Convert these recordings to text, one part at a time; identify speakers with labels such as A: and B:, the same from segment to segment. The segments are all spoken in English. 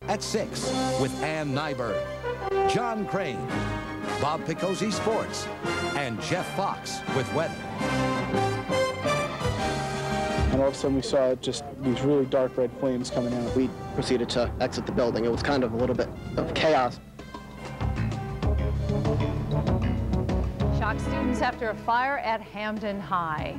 A: At 6 with Ann Nyberg, John Crane, Bob Picozzi Sports, and Jeff Fox with weather.
B: And all of a sudden we saw just these really dark red flames coming out.
C: We proceeded to exit the building. It was kind of a little bit of chaos.
D: Shocked students after a fire at Hamden High.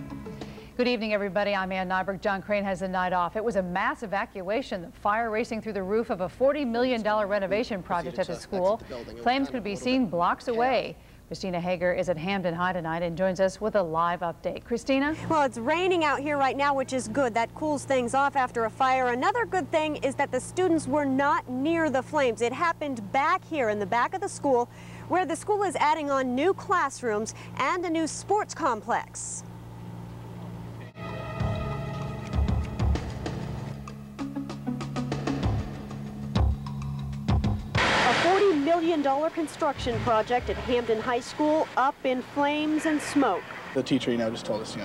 D: Good evening, everybody. I'm Ann Nyberg. John Crane has the night off. It was a mass evacuation. The fire racing through the roof of a $40 million renovation project at the school. Flames could be seen blocks away. Christina Hager is at Hamden High tonight and joins us with a live update. Christina?
E: Well, it's raining out here right now, which is good. That cools things off after a fire. Another good thing is that the students were not near the flames. It happened back here in the back of the school, where the school is adding on new classrooms and a new sports complex. $40 million construction project at Hamden High School up in flames and smoke.
B: The teacher, just told us,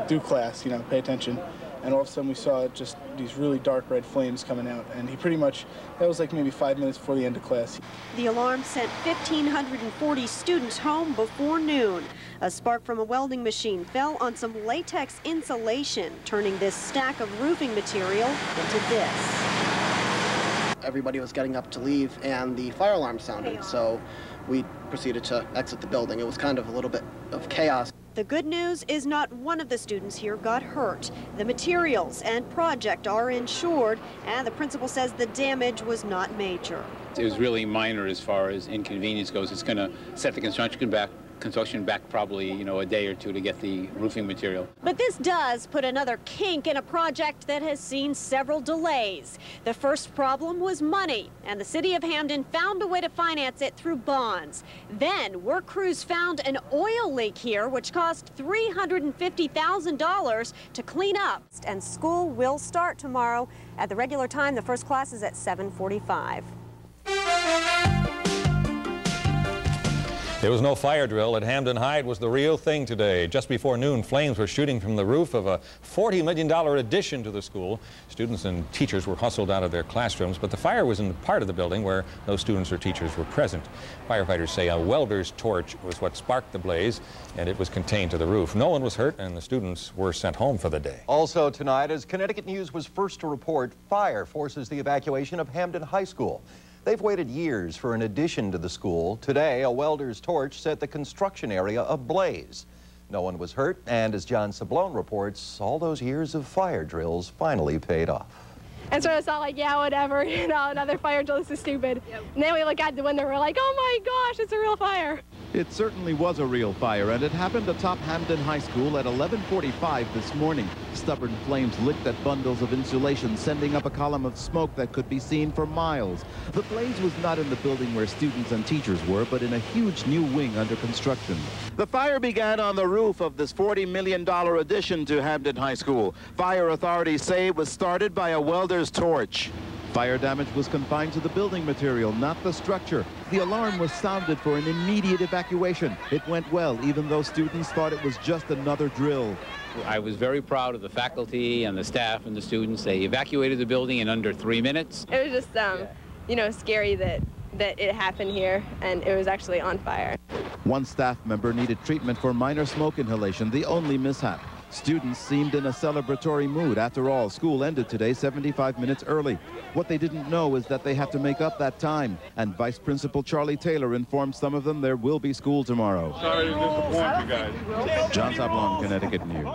B: do class, pay attention. And all of a sudden we saw just these really dark red flames coming out. And he pretty much, that was like maybe 5 minutes before the end of class.
E: The alarm sent 1,540 students home before noon. A spark from a welding machine fell on some latex insulation, turning this stack of roofing material into this.
C: Everybody was getting up to leave, and the fire alarm sounded, so we proceeded to exit the building. It was kind of a little bit of chaos.
E: The good news is not one of the students here got hurt. The materials and project are insured, and the principal says the damage was not major.
F: It was really minor as far as inconvenience goes. It's going to set the construction back probably, a day or two to get the roofing material.
E: But this does put another kink in a project that has seen several delays. The first problem was money, and the city of Hamden found a way to finance it through bonds. Then work crews found an oil leak here, which cost $350,000 to clean up. And school will start tomorrow at the regular time. The first class is at 7:45.
G: There was no fire drill at Hamden High. It was the real thing today. Just before noon, flames were shooting from the roof of a $40 million addition to the school. Students and teachers were hustled out of their classrooms, but the fire was in the part of the building where no students or teachers were present. Firefighters say a welder's torch was what sparked the blaze, and it was contained to the roof. No one was hurt, and the students were sent home for the day.
H: Also tonight, as Connecticut News was first to report, fire forces the evacuation of Hamden High School. They've waited years for an addition to the school. Today, a welder's torch set the construction area ablaze. No one was hurt, and as John Sablone reports, all those years of fire drills finally paid off.
I: And so it's not like, yeah, whatever, another fire drill, this is stupid. And then we look out the window, we're like, oh my gosh, it's a real fire.
J: It certainly was a real fire, and it happened atop Hamden High School at 11:45 this morning. Stubborn flames licked at bundles of insulation, sending up a column of smoke that could be seen for miles. The blaze was not in the building where students and teachers were, but in a huge new wing under construction. The fire began on the roof of this $40 million addition to Hamden High School. Fire authorities say it was started by a welder's torch. Fire damage was confined to the building material, not the structure. The alarm was sounded for an immediate evacuation. It went well, even though students thought it was just another drill.
F: I was very proud of the faculty and the staff and the students. They evacuated the building in under 3 minutes.
I: It was just, scary that it happened here, and it was actually on fire.
J: One staff member needed treatment for minor smoke inhalation, the only mishap. Students seemed in a celebratory mood. After all, school ended today 75 minutes early. What they didn't know is that they have to make up that time. And Vice Principal Charlie Taylor informed some of them there will be school tomorrow.
K: Sorry to disappoint you guys.
J: John Sablon, Connecticut News.